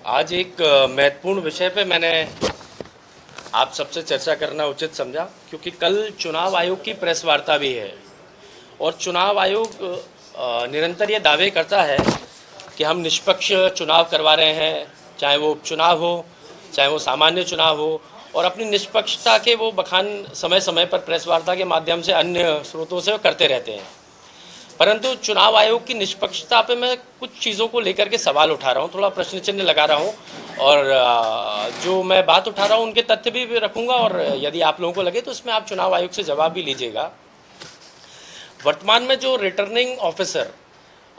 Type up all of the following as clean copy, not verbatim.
आज एक महत्वपूर्ण विषय पे मैंने आप सबसे चर्चा करना उचित समझा, क्योंकि कल चुनाव आयोग की प्रेस वार्ता भी है और चुनाव आयोग निरंतर ये दावे करता है कि हम निष्पक्ष चुनाव करवा रहे हैं, चाहे वो उपचुनाव हो, चाहे वो सामान्य चुनाव हो, और अपनी निष्पक्षता के वो बखान समय समय पर प्रेस वार्ता के माध्यम से अन्य स्रोतों से करते रहते हैं। परंतु चुनाव आयोग की निष्पक्षता पे मैं कुछ चीज़ों को लेकर के सवाल उठा रहा हूँ, थोड़ा प्रश्न चिन्ह लगा रहा हूँ, और जो मैं बात उठा रहा हूँ उनके तथ्य भी रखूँगा, और यदि आप लोगों को लगे तो उसमें आप चुनाव आयोग से जवाब भी लीजिएगा। वर्तमान में जो रिटर्निंग ऑफिसर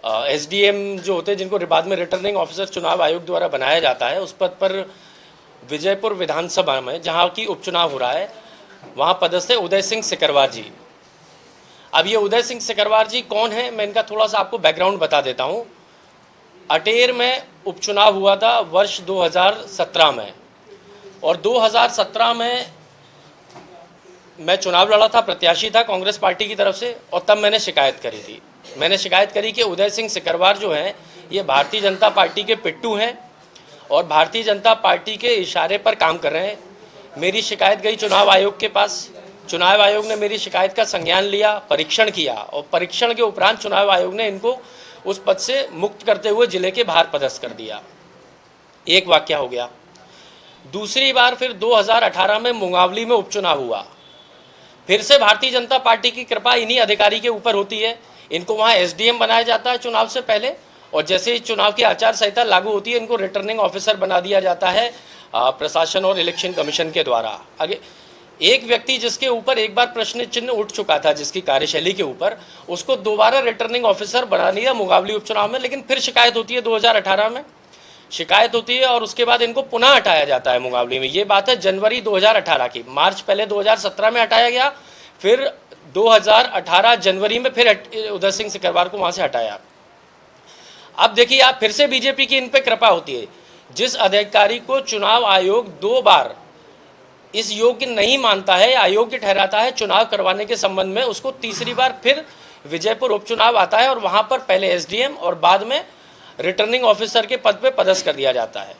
एसडीएम जो होते हैं, जिनको बाद में रिटर्निंग ऑफिसर चुनाव आयोग द्वारा बनाया जाता है, उस पद पर विजयपुर विधानसभा में जहाँ की उपचुनाव हो रहा है, वहाँ पदस्थ है उदय सिंह सिकरवार जी। अब ये उदय सिंह सिकरवार जी कौन है, मैं इनका थोड़ा सा आपको बैकग्राउंड बता देता हूँ। अटेर में उपचुनाव हुआ था वर्ष 2017 में, और 2017 में मैं चुनाव लड़ा था, प्रत्याशी था कांग्रेस पार्टी की तरफ से, और तब मैंने शिकायत करी थी। मैंने शिकायत करी कि उदय सिंह सिकरवार जो हैं ये भारतीय जनता पार्टी के पिट्टू हैं और भारतीय जनता पार्टी के इशारे पर काम कर रहे हैं। मेरी शिकायत गई चुनाव आयोग के पास। चुनाव आयोग ने मेरी शिकायत का संज्ञान लिया, परीक्षण किया, और परीक्षण के उपरांत चुनाव आयोग ने इनको उस पद से मुक्त करते हुए जिले के बाहर पदस्थ कर दिया। एक वाक्य हो गया। दूसरी बार फिर 2018 में मुंगावली में उपचुनाव हुआ। फिर से भारतीय जनता पार्टी की कृपा इन्हीं अधिकारी के ऊपर होती है। इनको वहाँ एसडीएम बनाया जाता है चुनाव से पहले, और जैसे ही चुनाव की आचार संहिता लागू होती है, इनको रिटर्निंग ऑफिसर बना दिया जाता है प्रशासन और इलेक्शन कमीशन के द्वारा। आगे एक व्यक्ति जिसके ऊपर एक बार प्रश्न चिन्ह उठ चुका था, जिसकी कार्यशैली के ऊपर, उसको दोबारा रिटर्निंग ऑफिसर बना दिया मुंगावली उपचुनाव में। लेकिन फिर शिकायत होती है 2018 में, शिकायत होती है और उसके बाद इनको पुनः हटाया जाता है मुंगावली में। ये बात है जनवरी 2018 की। मार्च पहले 2017 में हटाया गया, फिर 2018 जनवरी में फिर उदय सिंह सिकरवार को वहां से हटाया। अब देखिए, आप फिर से बीजेपी की इन पे कृपा होती है। जिस अधिकारी को चुनाव आयोग 2 बार इस योग्य नहीं मानता है, अयोग्य ठहराता है चुनाव करवाने के संबंध में, उसको तीसरी बार फिर विजयपुर उपचुनाव आता है और वहां पर पहले एसडीएम और बाद में रिटर्निंग ऑफिसर के पद पे पदस्थ कर दिया जाता है।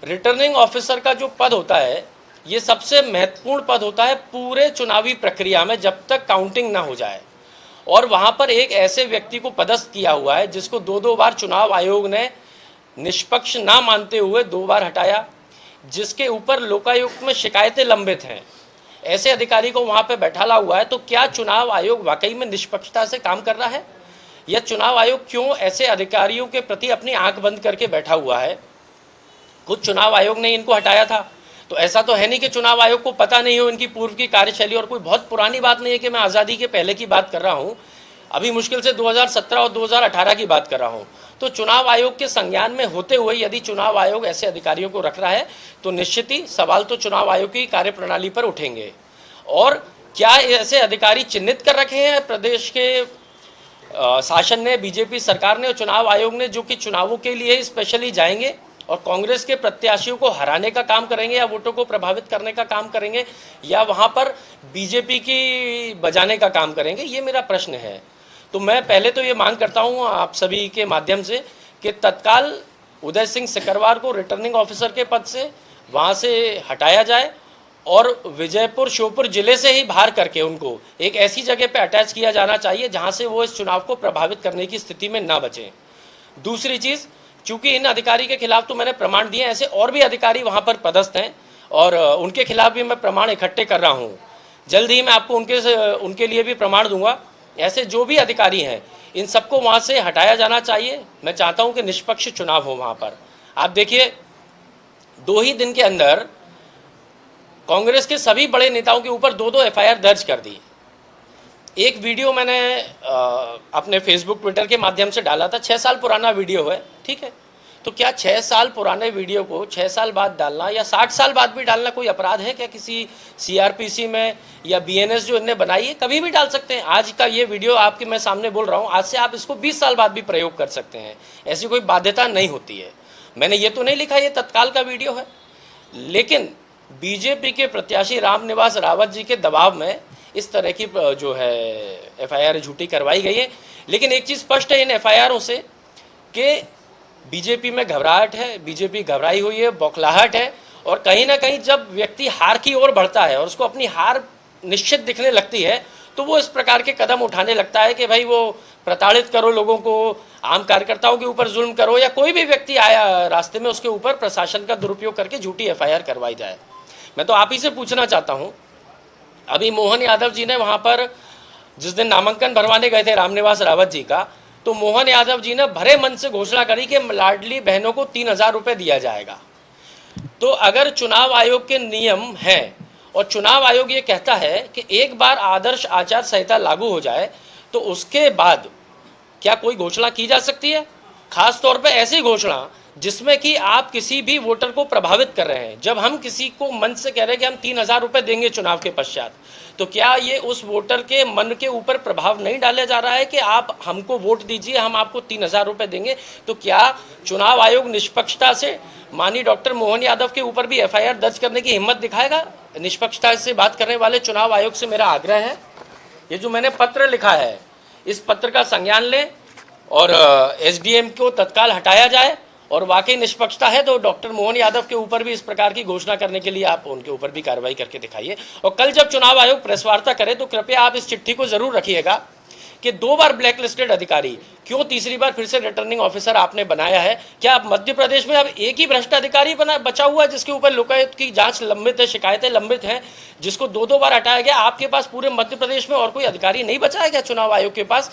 रिटर्निंग ऑफिसर का जो पद होता है, ये सबसे महत्वपूर्ण पद होता है पूरे चुनावी प्रक्रिया में, जब तक काउंटिंग ना हो जाए। और वहां पर एक ऐसे व्यक्ति को पदस्थ किया हुआ है जिसको 2 बार चुनाव आयोग ने निष्पक्ष ना मानते हुए 2 बार हटाया, जिसके ऊपर लोकायुक्त में शिकायतें लंबित हैं। ऐसे अधिकारी को वहां पे बैठाला हुआ है, तो क्या चुनाव आयोग वाकई में निष्पक्षता से काम कर रहा है, या चुनाव आयोग क्यों ऐसे अधिकारियों के प्रति अपनी आंख बंद करके बैठा हुआ है? खुद चुनाव आयोग ने इनको हटाया था, तो ऐसा तो है नहीं कि चुनाव आयोग को पता नहीं हो इनकी पूर्व की कार्यशैली। और कोई बहुत पुरानी बात नहीं है कि मैं आज़ादी के पहले की बात कर रहा हूँ, अभी मुश्किल से 2017 और 2018 की बात कर रहा हूँ। तो चुनाव आयोग के संज्ञान में होते हुए यदि चुनाव आयोग ऐसे अधिकारियों को रख रहा है, तो निश्चित ही सवाल तो चुनाव आयोग की कार्यप्रणाली पर उठेंगे। और क्या ऐसे अधिकारी चिन्हित कर रखे हैं प्रदेश के शासन ने, बीजेपी सरकार ने और चुनाव आयोग ने, जो कि चुनावों के लिए स्पेशली जाएंगे और कांग्रेस के प्रत्याशियों को हराने का काम करेंगे, या वोटों को प्रभावित करने का काम करेंगे, या वहां पर बीजेपी की बजाने का काम करेंगे? ये मेरा प्रश्न है। तो मैं पहले तो ये मांग करता हूं आप सभी के माध्यम से कि तत्काल उदय सिंह सिकरवार को रिटर्निंग ऑफिसर के पद से वहां से हटाया जाए, और विजयपुर श्योपुर जिले से ही बाहर करके उनको एक ऐसी जगह पे अटैच किया जाना चाहिए जहां से वो इस चुनाव को प्रभावित करने की स्थिति में ना बचें। दूसरी चीज़, चूंकि इन अधिकारी के खिलाफ तो मैंने प्रमाण दिए, ऐसे और भी अधिकारी वहां पर पदस्थ हैं और उनके खिलाफ भी मैं प्रमाण इकट्ठे कर रहा हूं। जल्द ही मैं आपको उनके लिए भी प्रमाण दूंगा। ऐसे जो भी अधिकारी हैं, इन सबको वहां से हटाया जाना चाहिए। मैं चाहता हूं कि निष्पक्ष चुनाव हो वहां पर। आप देखिए, 2 ही दिन के अंदर कांग्रेस के सभी बड़े नेताओं के ऊपर 2-2 एफआईआर दर्ज कर दी। एक वीडियो मैंने अपने फेसबुक ट्विटर के माध्यम से डाला था, 6 साल पुराना वीडियो है, ठीक है। तो क्या 6 साल पुराने वीडियो को 6 साल बाद डालना या 60 साल बाद भी डालना कोई अपराध है क्या? किसी सीआरपीसी में या बीएनएस जो इनने बनाई है, कभी भी डाल सकते हैं। आज का ये वीडियो आपके मैं सामने बोल रहा हूँ, आज से आप इसको 20 साल बाद भी प्रयोग कर सकते हैं, ऐसी कोई बाध्यता नहीं होती है। मैंने ये तो नहीं लिखा ये तत्काल का वीडियो है, लेकिन बीजेपी के प्रत्याशी रामनिवास रावत जी के दबाव में इस तरह की जो है एफआईआर झूठी करवाई गई है। लेकिन एक चीज़ स्पष्ट है इन एफआईआरों से कि बीजेपी में घबराहट है, बीजेपी घबराई हुई है, बौखलाहट है। और कहीं ना कहीं जब व्यक्ति हार की ओर बढ़ता है और उसको अपनी हार निश्चित दिखने लगती है, तो वो इस प्रकार के कदम उठाने लगता है कि भाई वो प्रताड़ित करो लोगों को, आम कार्यकर्ताओं के ऊपर जुल्म करो, या कोई भी व्यक्ति आया रास्ते में उसके ऊपर प्रशासन का दुरुपयोग करके झूठी एफआईआर करवाई जाए। मैं तो आप ही से पूछना चाहता हूँ, अभी मोहन यादव जी ने वहाँ पर जिस दिन नामांकन भरवाने गए थे रामनिवास रावत जी का, तो मोहन यादव जी ने भरे मन से घोषणा करी कि लाडली बहनों को 3,000 रुपये दिया जाएगा। तो अगर चुनाव आयोग के नियम हैं और चुनाव आयोग ये कहता है कि एक बार आदर्श आचार संहिता लागू हो जाए तो उसके बाद क्या कोई घोषणा की जा सकती है, खास तौर पे ऐसी घोषणा जिसमें कि आप किसी भी वोटर को प्रभावित कर रहे हैं। जब हम किसी को मन से कह रहे हैं कि हम 3,000 रुपये देंगे चुनाव के पश्चात, तो क्या ये उस वोटर के मन के ऊपर प्रभाव नहीं डाला जा रहा है कि आप हमको वोट दीजिए, हम आपको 3,000 रुपये देंगे? तो क्या चुनाव आयोग निष्पक्षता से माननीय डॉक्टर मोहन यादव के ऊपर भी एफआईआर दर्ज करने की हिम्मत दिखाएगा? निष्पक्षता से बात करने वाले चुनाव आयोग से मेरा आग्रह है, ये जो मैंने पत्र लिखा है इस पत्र का संज्ञान लें और एसडीएम को तत्काल हटाया जाए, और वाकई निष्पक्षता है तो डॉक्टर मोहन यादव के ऊपर भी इस प्रकार की घोषणा करने के लिए आप उनके ऊपर भी कार्रवाई करके दिखाइए। और कल जब चुनाव आयोग प्रेस वार्ता करे तो कृपया आप इस चिट्ठी को जरूर रखिएगा कि 2 बार ब्लैकलिस्टेड अधिकारी क्यों तीसरी बार फिर से रिटर्निंग ऑफिसर आपने बनाया है? क्या आप मध्य प्रदेश में अब एक ही भ्रष्ट अधिकारी बचा हुआ है जिसके ऊपर लोकायुक्त की जांच लंबित है, शिकायतें लंबित हैं, जिसको 2-2 बार हटाया गया? आपके पास पूरे मध्य प्रदेश में और कोई अधिकारी नहीं बचा है क्या चुनाव आयोग के पास